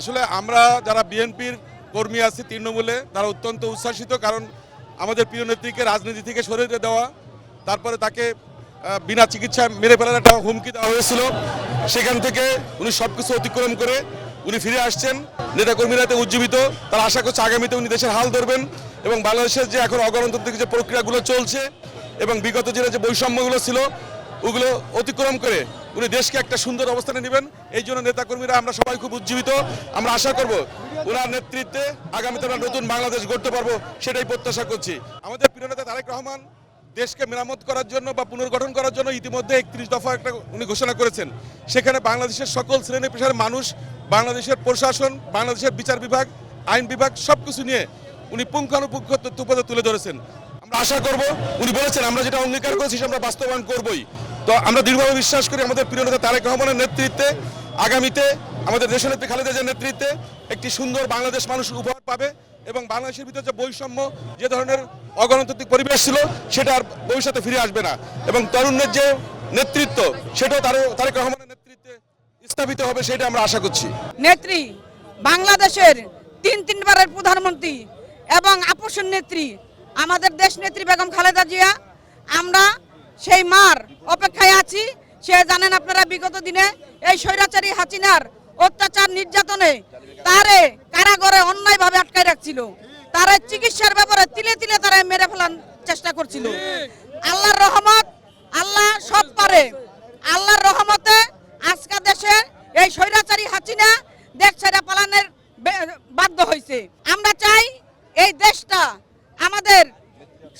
আসলে আমরা যারা বিএনপির কর্মী আছি তৃণমূলে তারা অত্যন্ত উচ্ছ্বাসিত, কারণ আমাদের প্রিয় নেত্রীকে রাজনীতি থেকে সরিয়ে দেওয়া, তারপরে তাকে বিনা চিকিৎসায় মেরে ফেলার একটা হুমকি দেওয়া হয়েছিল। সেখান থেকে উনি সবকিছু অতিক্রম করে উনি ফিরে আসছেন। নেতাকর্মীরা উজ্জীবিত, তারা আশা করছে আগামীতে উনি দেশের হাল ধরবেন এবং বাংলাদেশের যে এখন অগণতান্ত্রিক যে প্রক্রিয়াগুলো চলছে এবং বিগত দিনে যে বৈষম্যগুলো ছিল ওগুলো অতিক্রম করে উনি দেশকে একটা সুন্দর অবস্থানে নেবেন। এই জন্য নেতাকর্মীরা আমরা সবাই খুব উজ্জীবিত। আমরা আশা করব ওনার নেতৃত্বে আগামীতে আমরা নতুন বাংলাদেশ গড়তে পারবো, সেটাই প্রত্যাশা করছি। আমাদের প্রিয় নেতা তারেক রহমান দেশকে মেরামত করার জন্য বা পুনর্গঠন করার জন্য ইতিমধ্যে 31 দফা একটা উনি ঘোষণা করেছেন। সেখানে বাংলাদেশের সকল শ্রেণী পেশার মানুষ, বাংলাদেশের প্রশাসন, বাংলাদেশের বিচার বিভাগ, আইন বিভাগ সবকিছু নিয়ে উনি পুঙ্খানুপুঙ্খ তথ্য তুলে ধরেছেন। আমরা আশা করব, উনি বলেছেন আমরা যেটা অঙ্গীকার করেছি সেটা আমরা বাস্তবায়ন করবই। তো আমরা দৃঢ়ভাবে বিশ্বাস করি আমাদের প্রিয় নেতা তারেক রহমানের নেতৃত্বে আগামীতে আমাদের দেশনেত্রী খালেদা জিয়ার নেতৃত্বে একটি সুন্দর বাংলাদেশ মানুষ উপহার পাবে এবং বাংলাদেশের ভিতরে যে বৈষম্য, যে ধরনের অগণতান্ত্রিক পরিবেশ ছিল সেটা আর ভবিষ্যতে ফিরে আসবে না এবং তরুণের যে নেতৃত্ব সেটাও তারেক রহমানের নেতৃত্বে স্থাপিত হবে, সেটা আমরা আশা করছি। নেত্রী বাংলাদেশের তিনবারের প্রধানমন্ত্রী এবং আপসের নেত্রী আমাদের দেশ নেত্রী বেগম খালেদা জিয়া, আমরা সেই মার অপেক্ষায় আছি। সে জানেন আপনারা বিগত দিনে এই স্বৈরাচারী হাসিনার অত্যাচার নির্যাতনে তারে কারাগারে অন্যায়ভাবে আটকায় রাখছিল, তারা চিকিৎসার ব্যাপারে তিলে তিলে তারা মেরে ফেলার চেষ্টা করছিল। আল্লাহর রহমত, আল্লাহ সব পারে, আল্লাহর রহমতে আজকে দেশে এই স্বৈরাচারী হাসিনা দেশ ছেড়ে পালানোর বাধ্য হয়েছে। আমরা চাই এই দেশটা আমাদের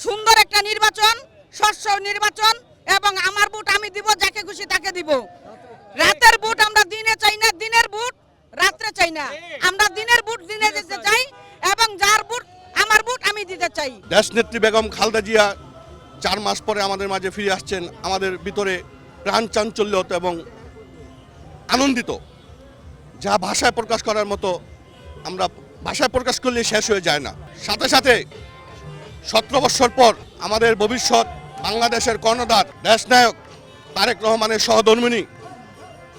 সুন্দর একটা নির্বাচন, স্বচ্ছ নির্বাচন এবং আমার ভোট আমি দিব, যাকে খুশি তাকে দিব। রাতের ভোট আমরা দিনে চাই না, দিনের ভোট রাত্রে চাই না। আমরা দিনের ভোট দিনে দিতে চাই এবং যার ভোট আমার ভোট আমি দিতে চাই। দেশনেত্রী বেগম খালেদা জিয়া 4 মাস পরে আমাদের মাঝে ফিরে আসছেন। আমাদের ভিতরে প্রাণ চাঞ্চল্য এবং আনন্দিত, যা ভাষায় প্রকাশ করার মতো, আমরা ভাষায় প্রকাশ করলে শেষ হয়ে যায় না। সাথে সাথে 17 বছর পর আমাদের ভবিষ্যৎ বাংলাদেশের কর্ণধার দেশনায়ক তারেক রহমানের সহধর্মিণী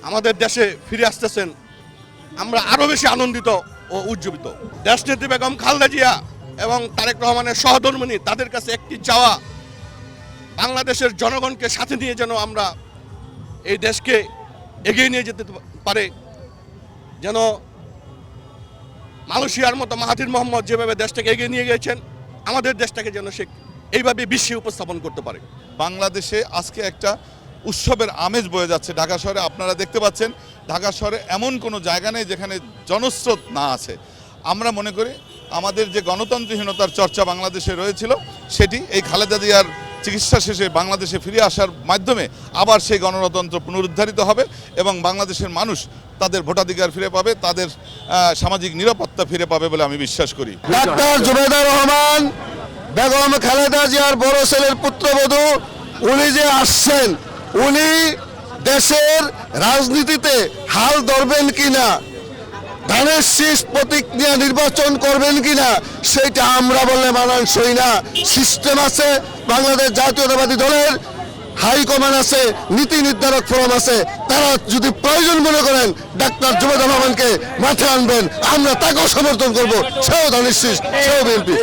আমাদের দেশে ফিরে আসতেছেন। আমরা আরও বেশি আনন্দিত ও উজ্জীবিত। দেশনেত্রী বেগম খালেদা জিয়া এবং তারেক রহমানের সহধর্মিণী, তাদের কাছে একটি চাওয়া, বাংলাদেশের জনগণকে সাথে নিয়ে যেন আমরা এই দেশকে এগিয়ে নিয়ে যেতে পারে। যেন মালয়েশিয়ার মতো মাহাথির মোহাম্মদ যেভাবে দেশটাকে এগিয়ে নিয়ে গেছেন, আমাদের দেশটাকে যেন সে এইভাবে বিশ্বে উপস্থাপন করতে পারে। বাংলাদেশে আজকে একটা উৎসবের আমেজ বয়ে যাচ্ছে। ঢাকা শহরে আপনারা দেখতে পাচ্ছেন, ঢাকা শহরে এমন কোনো জায়গা নেই যেখানে জনস্রোত না আছে। আমরা মনে করি আমাদের যে গণতন্ত্রহীনতার চর্চা বাংলাদেশে রয়েছিল সেটি এই খালেদা জিয়ার চিকিৎসা শেষে বাংলাদেশে ফিরে আসার মাধ্যমে আবার সেই গণতন্ত্র পুনরুদ্ধারিত হবে এবং বাংলাদেশের মানুষ তাদের ভোটাধিকার ফিরে পাবে, তাদের সামাজিক নিরাপত্তা ফিরে পাবে বলে আমি বিশ্বাস করি। ডাক্তার জুবেদা রহমান বেগম খালেদা জিয়ার বড় ছেলের পুত্রবধূ, উনি যে আসছেন, উনি দেশের রাজনীতিতে হাল ধরবেন কিনা, ধানের শীষ প্রতীক নিয়ে নির্বাচন করবেন কিনা, সেটা আমরা বললে মানানসই না। সিস্টেম আছে, বাংলাদেশ জাতীয়তাবাদী দলের হাইকমান্ড আছে, নীতি নির্ধারক ফোরাম আছে। তারা যদি প্রয়োজন মনে করেন ডাক্তার জুবেদা রহমানকে মাঠে আনবেন, আমরা তাকেও সমর্থন করবো। সেও ধানের শীষ, সেও বিএনপি।